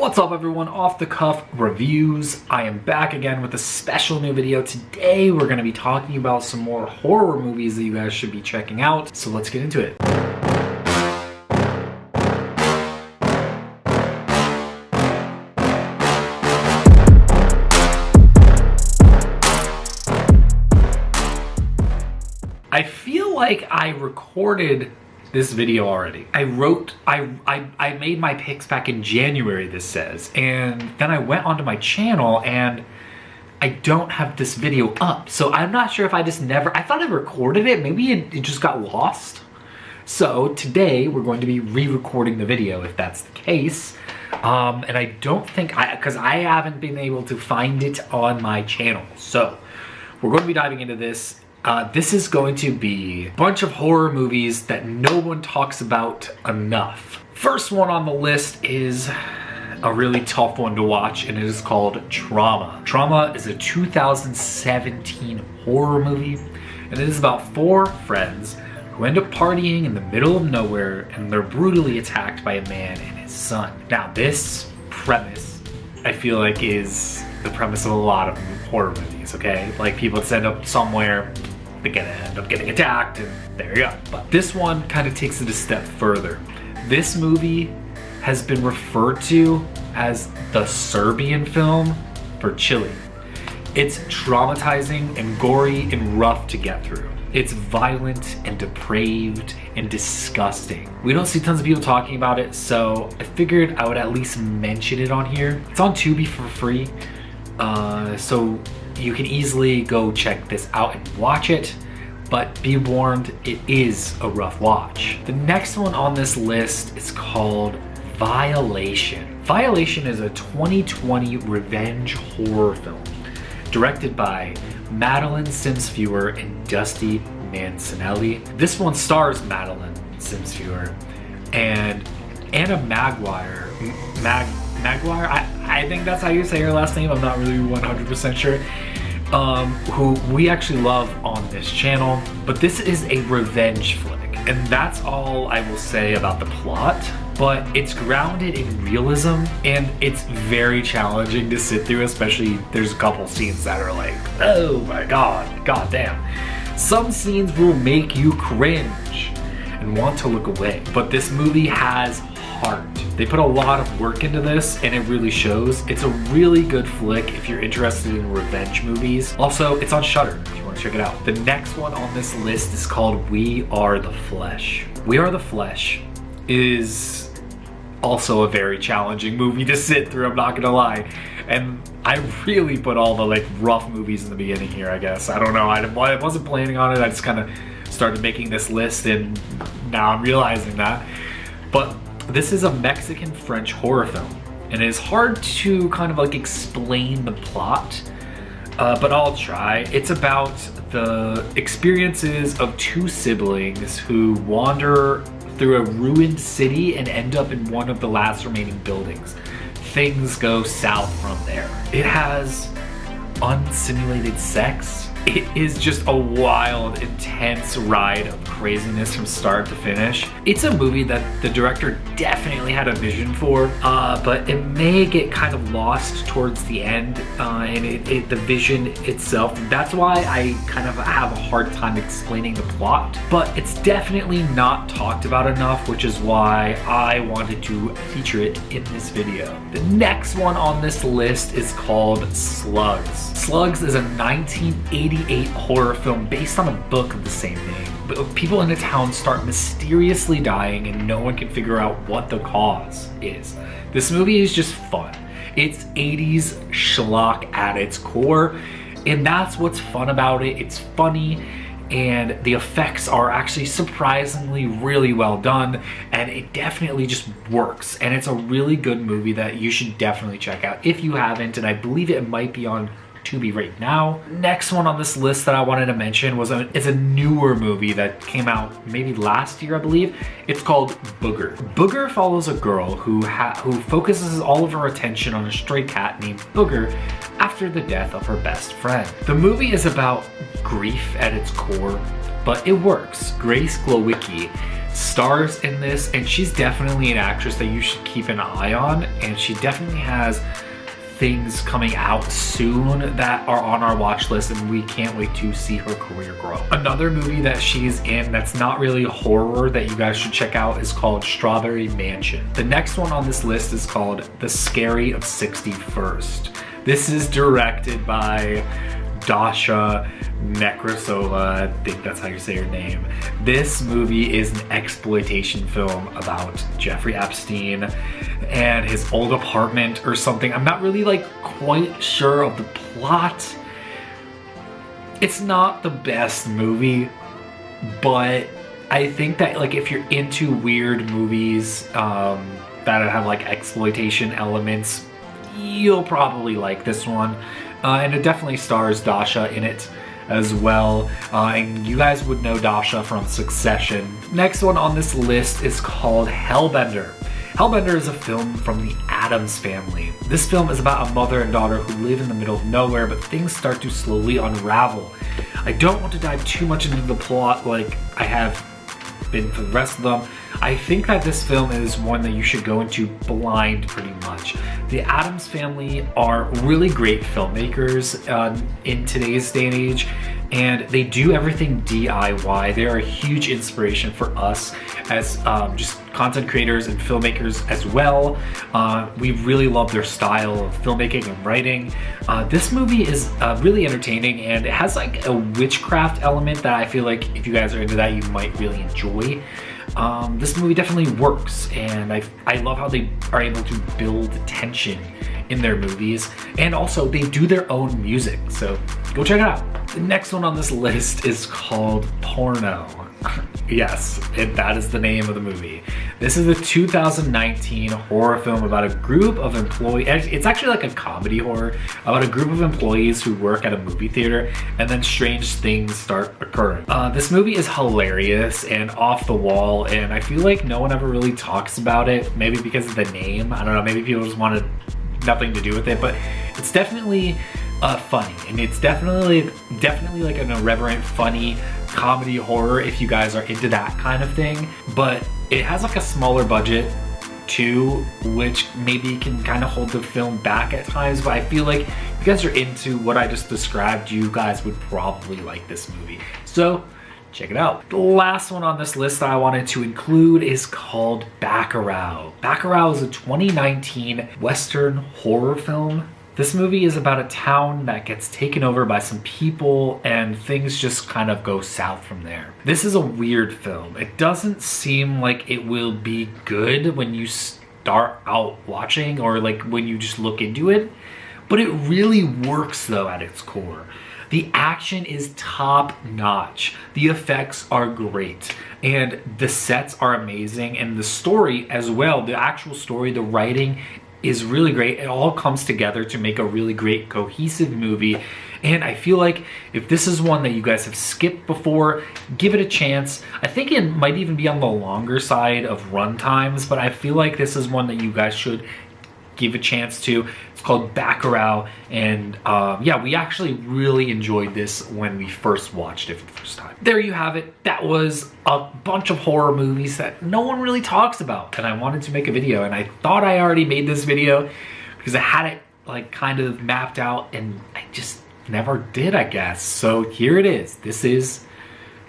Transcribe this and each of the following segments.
What's up everyone, Off the Cuff Reviews. I am back again with a special new video. Today we're going to be talking about some more horror movies that you guys should be checking out. So let's get into it. I feel like I recorded this video already. I made my picks back in January, this says, and then I went onto my channel and I don't have this video up. So I'm not sure if I thought I recorded it, maybe it just got lost. So today we're going to be re-recording the video if that's the case. And I don't think, because I haven't been able to find it on my channel. So we're going to be diving into this. This is going to be a bunch of horror movies that no one talks about enough. First one on the list is a really tough one to watch, and it is called Trauma. Trauma is a 2017 horror movie, and it is about four friends who end up partying in the middle of nowhere, and they're brutally attacked by a man and his son. Now, this premise, I feel like, is the premise of a lot of horror movies, okay? Like, people just end up somewhere, they're gonna end up getting attacked, and there you go. But this one kind of takes it a step further. This movie has been referred to as the Serbian film for Chile. It's traumatizing and gory and rough to get through. It's violent and depraved and disgusting. We don't see tons of people talking about it, so I figured I would at least mention it on here. It's on Tubi for free, so you can easily go check this out and watch it, but be warned, it is a rough watch. The next one on this list is called Violation. Violation is a 2020 revenge horror film directed by Madeline Simsfewer and Dusty Mancinelli. This one stars Madeline Simsfewer and Anna Maguire. I think that's how you say her last name. I'm not really 100% sure. Who we actually love on this channel. But this is a revenge flick, and that's all I will say about the plot. But it's grounded in realism, and it's very challenging to sit through, especially there's a couple scenes that are like, oh my god, goddamn. Some scenes will make you cringe and want to look away. But this movie has heart. They put a lot of work into this, and it really shows. It's a really good flick if you're interested in revenge movies. Also, it's on Shudder if you want to check it out. The next one on this list is called We Are the Flesh. We Are the Flesh is also a very challenging movie to sit through, I'm not gonna lie. And I really put all the like rough movies in the beginning here, I guess. I don't know, I wasn't planning on it. I just kind of started making this list, and now I'm realizing that. But this is a Mexican-French horror film, and it is hard to kind of like explain the plot, but I'll try. It's about the experiences of two siblings who wander through a ruined city and end up in one of the last remaining buildings. Things go south from there. It has unsimulated sex. It is just a wild, intense ride of craziness from start to finish. It's a movie that the director definitely had a vision for, but it may get kind of lost towards the end, and the vision itself. That's why I kind of have a hard time explaining the plot, but it's definitely not talked about enough, which is why I wanted to feature it in this video. The next one on this list is called Slugs. Slugs is a 1988 horror film based on a book of the same name. But people in a town start mysteriously dying, and no one can figure out what the cause is. This movie is just fun. It's 80s schlock at its core, and that's what's fun about it. It's funny, and the effects are actually surprisingly really well done, and it definitely just works. And it's a really good movie that you should definitely check out if you haven't, and I believe it might be on Tubi right now. Next one on this list that I wanted to mention is a newer movie that came out maybe last year, I believe. It's called Booger. Booger follows a girl who focuses all of her attention on a stray cat named Booger after the death of her best friend. The movie is about grief at its core, but it works. Grace Glowicki stars in this, and she's definitely an actress that you should keep an eye on, and she definitely has things coming out soon that are on our watch list, and we can't wait to see her career grow. Another movie that she's in that's not really horror that you guys should check out is called Strawberry Mansion. The next one on this list is called The Scary of 61st. This is directed by Dasha Nekrasova, I think that's how you say her name. This movie is an exploitation film about Jeffrey Epstein and his old apartment or something. I'm not really like quite sure of the plot. It's not the best movie, but I think that like if you're into weird movies that have like exploitation elements, you'll probably like this one. And it definitely stars Dasha in it as well. And you guys would know Dasha from Succession. Next one on this list is called Hellbender. Hellbender is a film from the Addams Family. This film is about a mother and daughter who live in the middle of nowhere, but things start to slowly unravel. I don't want to dive too much into the plot like I have been for the rest of them. I think that this film is one that you should go into blind pretty much. The Addams Family are really great filmmakers in today's day and age, and they do everything DIY. They are a huge inspiration for us as just content creators and filmmakers as well. We really love their style of filmmaking and writing. This movie is really entertaining, and it has like a witchcraft element that I feel like if you guys are into that, you might really enjoy. This movie definitely works, and I love how they are able to build tension in their movies, and also they do their own music, so go check it out. The next one on this list is called Porno. Yes, that is the name of the movie. This is a 2019 horror film about a group of employees. It's actually like a comedy horror about a group of employees who work at a movie theater, and then strange things start occurring. This movie is hilarious and off the wall, and I feel like no one ever really talks about it. Maybe because of the name. I don't know, maybe people just wanted nothing to do with it, but it's definitely funny, and it's definitely like an irreverent, funny comedy horror if you guys are into that kind of thing. But it has like a smaller budget too, which maybe can kind of hold the film back at times. But I feel like if you guys are into what I just described, you guys would probably like this movie. So check it out. The last one on this list that I wanted to include is called Bacurau. Bacurau is a 2019 Western horror film. This movie is about a town that gets taken over by some people, and things just kind of go south from there. This is a weird film. It doesn't seem like it will be good when you start out watching or like when you just look into it, but it really works though at its core. The action is top notch. The effects are great, and the sets are amazing, and the story as well, the actual story, the writing is really great. It all comes together to make a really great cohesive movie, and I feel like if this is one that you guys have skipped before, give it a chance. I think it might even be on the longer side of run times, but I feel like this is one that you guys should give a chance to. It's called Bacurau, and yeah, we actually really enjoyed this when we first watched it for the first time. There you have it. That was a bunch of horror movies that no one really talks about, and I wanted to make a video, and I thought I already made this video because I had it like kind of mapped out, and I just never did, I guess. So here it is. This is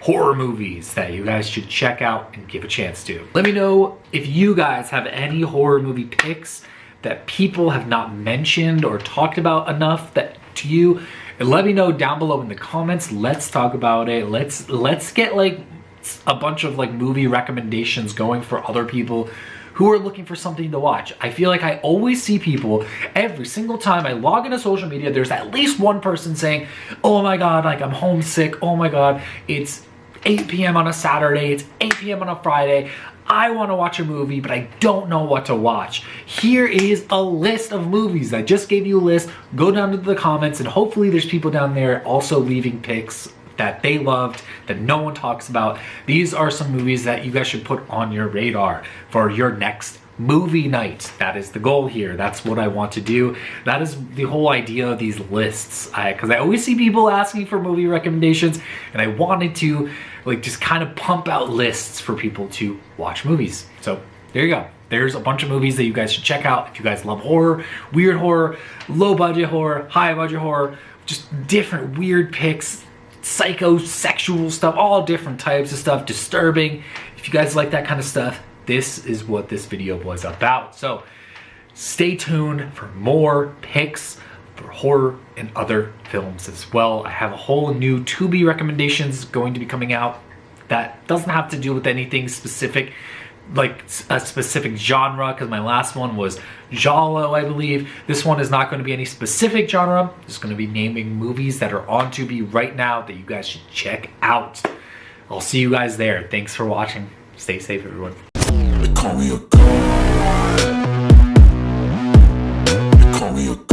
horror movies that you guys should check out and give a chance to. Let me know if you guys have any horror movie picks that people have not mentioned or talked about enough that to you, and let me know down below in the comments. Let's talk about it. Let's get like a bunch of like movie recommendations going for other people who are looking for something to watch. I feel like I always see people every single time I log into social media, there's at least one person saying, oh my God, like I'm homesick. Oh my God, it's 8 p.m. on a Saturday, it's 8 p.m. on a Friday. I want to watch a movie, but I don't know what to watch. Here is a list of movies. I just gave you a list. Go down to the comments, and hopefully there's people down there also leaving picks that they loved that no one talks about. These are some movies that you guys should put on your radar for your next movie night. That is the goal here. That's what I want to do. That is the whole idea of these lists. Because I always see people asking for movie recommendations, and I wanted to like just kind of pump out lists for people to watch movies. So there you go. There's a bunch of movies that you guys should check out if you guys love horror, weird horror, low budget horror, high budget horror, just different weird picks, psychosexual stuff, all different types of stuff, disturbing. If you guys like that kind of stuff, this is what this video was about. So stay tuned for more picks for horror and other films as well. I have a whole new Tubi recommendations going to be coming out that doesn't have to do with anything specific, like a specific genre, because my last one was Giallo, I believe. This one is not going to be any specific genre. I'm just going to be naming movies that are on Tubi right now that you guys should check out. I'll see you guys there. Thanks for watching. Stay safe, everyone. They call me a god. They call me a god.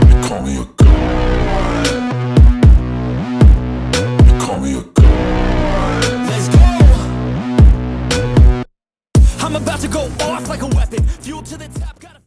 They call me a god. They call me a god. Let's go. I'm about to go off like a weapon. Fuel to the top.